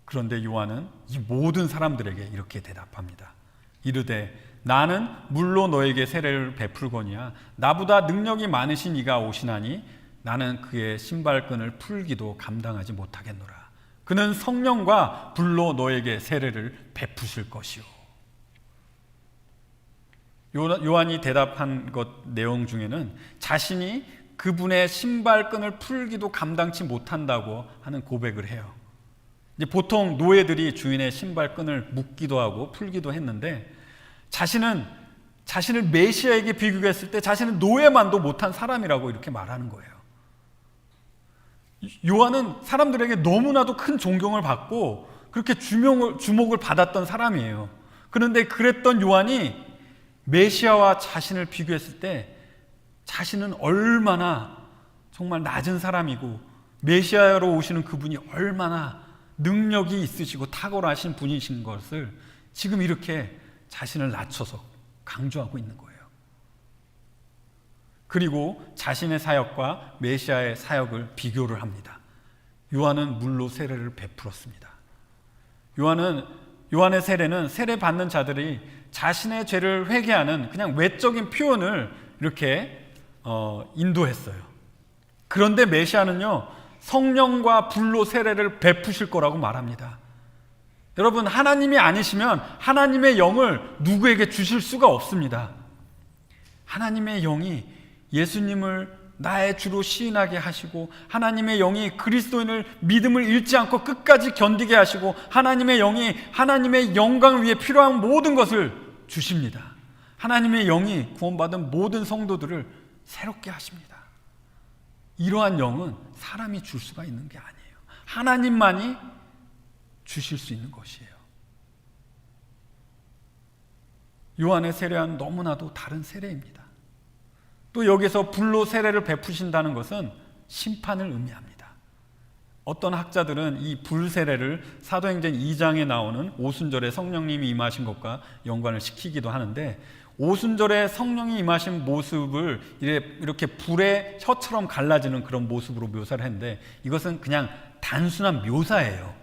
그런데 요한은 이 모든 사람들에게 이렇게 대답합니다. 이르되 나는 물로 너에게 세례를 베풀거니와 나보다 능력이 많으신 이가 오시나니 나는 그의 신발끈을 풀기도 감당하지 못하겠노라. 그는 성령과 불로 너에게 세례를 베푸실 것이요. 요한이 대답한 것 내용 중에는 자신이 그분의 신발끈을 풀기도 감당치 못한다고 하는 고백을 해요. 이제 보통 노예들이 주인의 신발끈을 묶기도 하고 풀기도 했는데 자신을 메시아에게 비교했을 때 자신은 노예만도 못한 사람이라고 이렇게 말하는 거예요. 요한은 사람들에게 너무나도 큰 존경을 받고 그렇게 주목을 받았던 사람이에요. 그런데 그랬던 요한이 메시아와 자신을 비교했을 때 자신은 얼마나 정말 낮은 사람이고 메시아로 오시는 그분이 얼마나 능력이 있으시고 탁월하신 분이신 것을 지금 이렇게 자신을 낮춰서 강조하고 있는 거예요. 그리고 자신의 사역과 메시아의 사역을 비교를 합니다. 요한은 물로 세례를 베풀었습니다. 요한의 세례는 세례 받는 자들이 자신의 죄를 회개하는 그냥 외적인 표현을 이렇게 인도했어요. 그런데 메시아는요, 성령과 불로 세례를 베푸실 거라고 말합니다. 여러분, 하나님이 아니시면 하나님의 영을 누구에게 주실 수가 없습니다. 하나님의 영이 예수님을 나의 주로 시인하게 하시고 하나님의 영이 그리스도인을 믿음을 잃지 않고 끝까지 견디게 하시고 하나님의 영이 하나님의 영광을 위해 필요한 모든 것을 주십니다. 하나님의 영이 구원받은 모든 성도들을 새롭게 하십니다. 이러한 영은 사람이 줄 수가 있는 게 아니에요. 하나님만이 주실 수 있는 것이에요. 요한의 세례와는 너무나도 다른 세례입니다. 또 여기서 불로 세례를 베푸신다는 것은 심판을 의미합니다. 어떤 학자들은 이 불 세례를 사도행전 2장에 나오는 오순절에 성령님이 임하신 것과 연관을 시키기도 하는데 오순절에 성령이 임하신 모습을 이렇게 불에 혀처럼 갈라지는 그런 모습으로 묘사를 했는데, 이것은 그냥 단순한 묘사예요.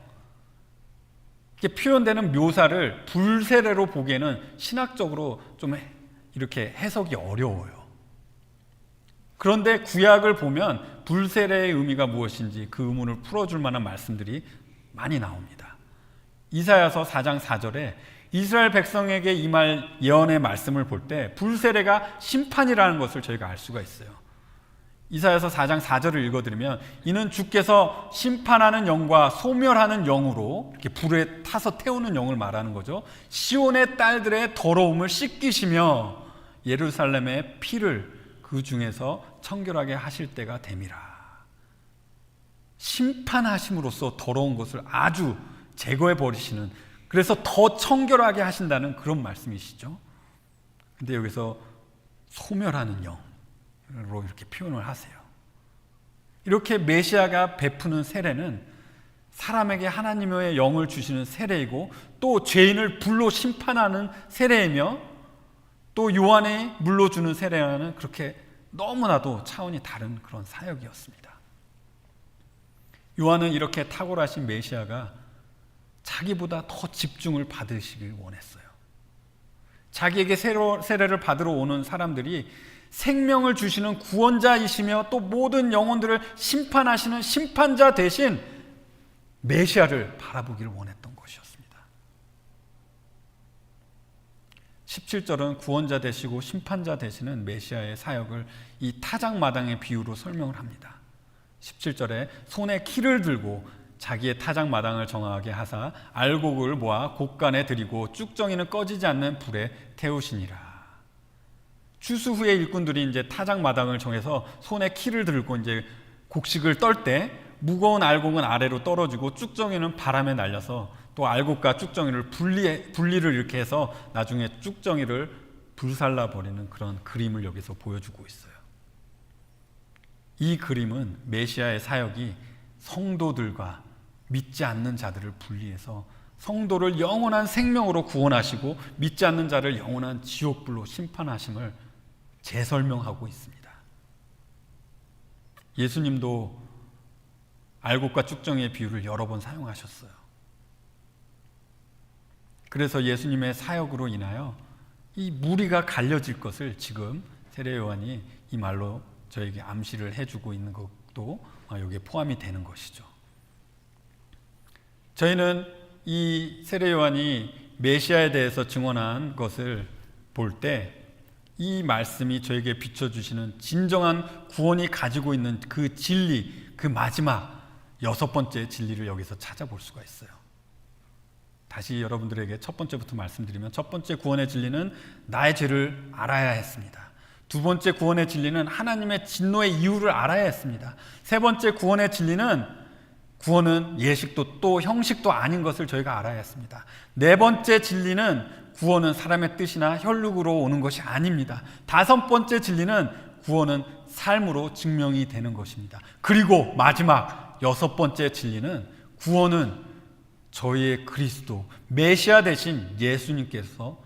이렇게 표현되는 묘사를 불세례로 보기에는 신학적으로 좀 이렇게 해석이 어려워요. 그런데 구약을 보면 불세례의 의미가 무엇인지 그 의문을 풀어줄 만한 말씀들이 많이 나옵니다. 이사야서 4장 4절에 이스라엘 백성에게 임할 예언의 말씀을 볼 때 불세례가 심판이라는 것을 저희가 알 수가 있어요. 이사야서 4장 4절을 읽어드리면, 이는 주께서 심판하는 영과 소멸하는 영으로, 이렇게 불에 타서 태우는 영을 말하는 거죠, 시온의 딸들의 더러움을 씻기시며 예루살렘의 피를 그 중에서 청결하게 하실 때가 됨이라. 심판하심으로써 더러운 것을 아주 제거해 버리시는, 그래서 더 청결하게 하신다는 그런 말씀이시죠. 근데 여기서 소멸하는 영으로 이렇게 표현을 하세요. 이렇게 메시아가 베푸는 세례는 사람에게 하나님의 영을 주시는 세례이고, 또 죄인을 불로 심판하는 세례이며, 또 요한이 물로 주는 세례와는 그렇게 너무나도 차원이 다른 그런 사역이었습니다. 요한은 이렇게 탁월하신 메시아가 자기보다 더 집중을 받으시길 원했어요. 자기에게 세례를 받으러 오는 사람들이 생명을 주시는 구원자이시며 또 모든 영혼들을 심판하시는 심판자 대신 메시아를 바라보기를 원했던 것이었습니다. 17절은 구원자 되시고 심판자 되시는 메시아의 사역을 이 타작마당의 비유로 설명을 합니다. 17절에 손에 키를 들고 자기의 타작마당을 정하게 하사 알곡을 모아 곡간에 들이고 쭉정이는 꺼지지 않는 불에 태우시니라. 추수 후에 일꾼들이 이제 타작마당을 정해서 손에 키를 들고 이제 곡식을 떨 때 무거운 알곡은 아래로 떨어지고 쭉정이는 바람에 날려서 또 알곡과 쭉정이를 분리를 이렇게 해서 나중에 쭉정이를 불살라 버리는 그런 그림을 여기서 보여주고 있어요. 이 그림은 메시아의 사역이 성도들과 믿지 않는 자들을 분리해서 성도를 영원한 생명으로 구원하시고 믿지 않는 자를 영원한 지옥불로 심판하심을 재설명하고 있습니다. 예수님도 알곡과 쭉정이의 비유를 여러 번 사용하셨어요. 그래서 예수님의 사역으로 인하여 이 무리가 갈려질 것을 지금 세례 요한이 이 말로 저에게 암시를 해주고 있는 것도 여기에 포함이 되는 것이죠. 저희는 이 세례 요한이 메시아에 대해서 증언한 것을 볼 때 이 말씀이 저에게 비춰주시는 진정한 구원이 가지고 있는 그 진리, 그 마지막 6번째 진리를 여기서 찾아볼 수가 있어요. 다시 여러분들에게 첫 번째부터 말씀드리면, 첫 번째 구원의 진리는 나의 죄를 알아야 했습니다. 두 번째 구원의 진리는 하나님의 진노의 이유를 알아야 했습니다. 세 번째 구원의 진리는 구원은 예식도 또 형식도 아닌 것을 저희가 알아야 했습니다. 네 번째 진리는 구원은 사람의 뜻이나 혈육으로 오는 것이 아닙니다. 다섯 번째 진리는 구원은 삶으로 증명이 되는 것입니다. 그리고 마지막 여섯 번째 진리는 구원은 저희의 그리스도 메시아 대신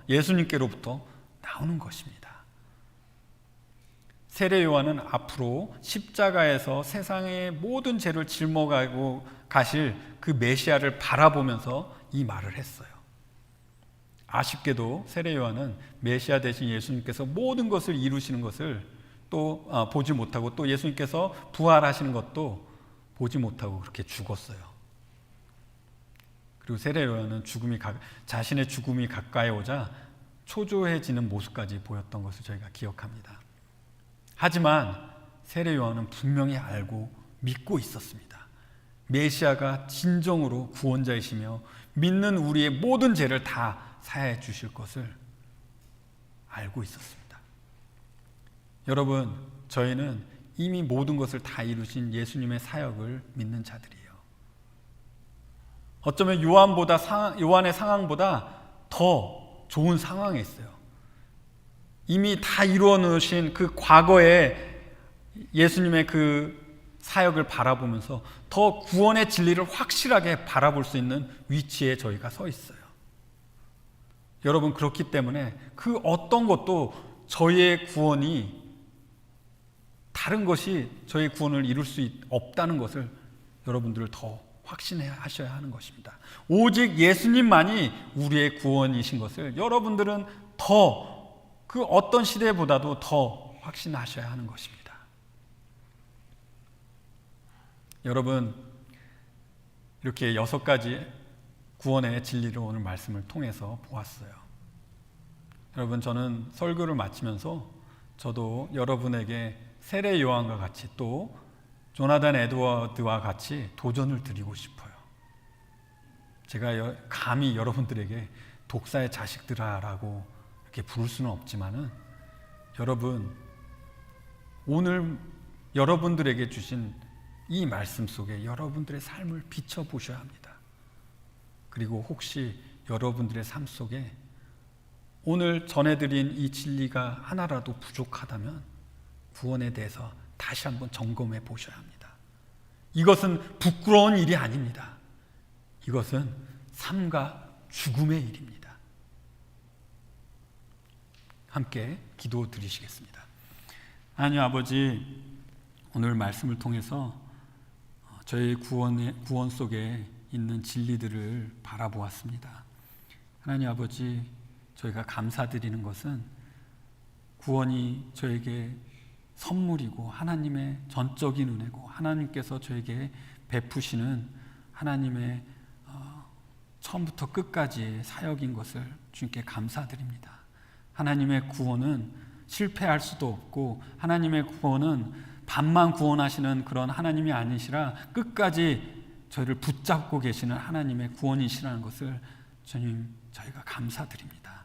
예수님께로부터 나오는 것입니다. 세례 요한은 앞으로 십자가에서 세상의 모든 죄를 짊어가고 가실 그 메시아를 바라보면서 이 말을 했어요. 아쉽게도 세례 요한은 메시아 대신 예수님께서 모든 것을 이루시는 것을 또 보지 못하고, 또 예수님께서 부활하시는 것도 보지 못하고 그렇게 죽었어요. 그리고 세례 요한은 자신의 죽음이 가까이 오자 초조해지는 모습까지 보였던 것을 저희가 기억합니다. 하지만 세례 요한은 분명히 알고 믿고 있었습니다. 메시아가 진정으로 구원자이시며 믿는 우리의 모든 죄를 다 사해 주실 것을 알고 있었습니다. 여러분, 저희는 이미 모든 것을 다 이루신 예수님의 사역을 믿는 자들이에요. 어쩌면 요한의 상황보다 더 좋은 상황에 있어요. 이미 다 이루어 놓으신 그 과거에 예수님의 그 사역을 바라보면서 더 구원의 진리를 확실하게 바라볼 수 있는 위치에 저희가 서 있어요. 여러분, 그렇기 때문에 그 어떤 것도 저희의 구원이, 다른 것이 저희 구원을 이룰 수 없다는 것을 여러분들 더 확신하셔야 하는 것입니다. 오직 예수님만이 우리의 구원이신 것을 여러분들은 더, 그 어떤 시대보다도 더 확신하셔야 하는 것입니다. 여러분, 이렇게 6가지 구원의 진리를 오늘 말씀을 통해서 보았어요. 여러분, 저는 설교를 마치면서 저도 여러분에게 세례 요한과 같이, 또 조나단 에드워드와 같이 도전을 드리고 싶어요. 제가 감히 여러분들에게 독사의 자식들아라고 이렇게 부를 수는 없지만은, 여러분, 오늘 여러분들에게 주신 이 말씀 속에 여러분들의 삶을 비춰보셔야 합니다. 그리고 혹시 여러분들의 삶 속에 오늘 전해드린 이 진리가 하나라도 부족하다면 구원에 대해서 다시 한번 점검해 보셔야 합니다. 이것은 부끄러운 일이 아닙니다. 이것은 삶과 죽음의 일입니다. 함께 기도 드리시겠습니다. 하나님 아버지, 오늘 말씀을 통해서 저희 구원 속에 있는 진리들을 바라보았습니다. 하나님 아버지, 저희가 감사드리는 것은 구원이 저에게 선물이고 하나님의 전적인 은혜고 하나님께서 저에게 베푸시는 하나님의 처음부터 끝까지의 사역인 것을 주님께 감사드립니다. 하나님의 구원은 실패할 수도 없고, 하나님의 구원은 반만 구원하시는 그런 하나님이 아니시라 끝까지 저희를 붙잡고 계시는 하나님의 구원이시라는 것을 주님, 저희가 감사드립니다.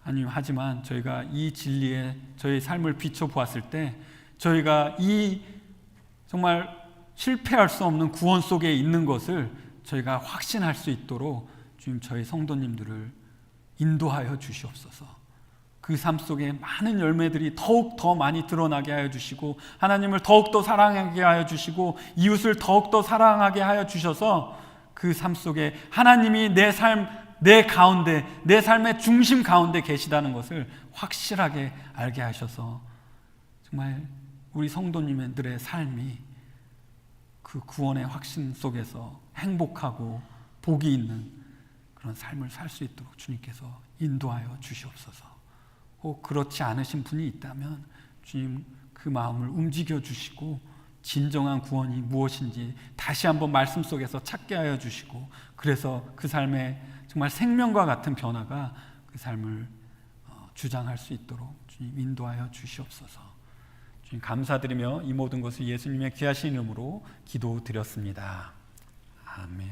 하나님, 하지만 저희가 이 진리에 저희 삶을 비춰보았을 때 저희가 이 정말 실패할 수 없는 구원 속에 있는 것을 저희가 확신할 수 있도록 주님, 저희 성도님들을 인도하여 주시옵소서. 그 삶 속에 많은 열매들이 더욱 더 많이 드러나게 하여 주시고, 하나님을 더욱 더 사랑하게 하여 주시고, 이웃을 더욱 더 사랑하게 하여 주셔서 그 삶 속에 하나님이 내 가운데, 내 삶의 중심 가운데 계시다는 것을 확실하게 알게 하셔서 정말 우리 성도님들의 삶이 그 구원의 확신 속에서 행복하고 복이 있는 그런 삶을 살 수 있도록 주님께서 인도하여 주시옵소서. 혹 그렇지 않으신 분이 있다면 주님, 그 마음을 움직여 주시고 진정한 구원이 무엇인지 다시 한번 말씀 속에서 찾게 하여 주시고, 그래서 그 삶에 정말 생명과 같은 변화가 그 삶을 주장할 수 있도록 주님 인도하여 주시옵소서. 주님, 감사드리며 이 모든 것을 예수님의 귀하신 이름으로 기도드렸습니다. 아멘.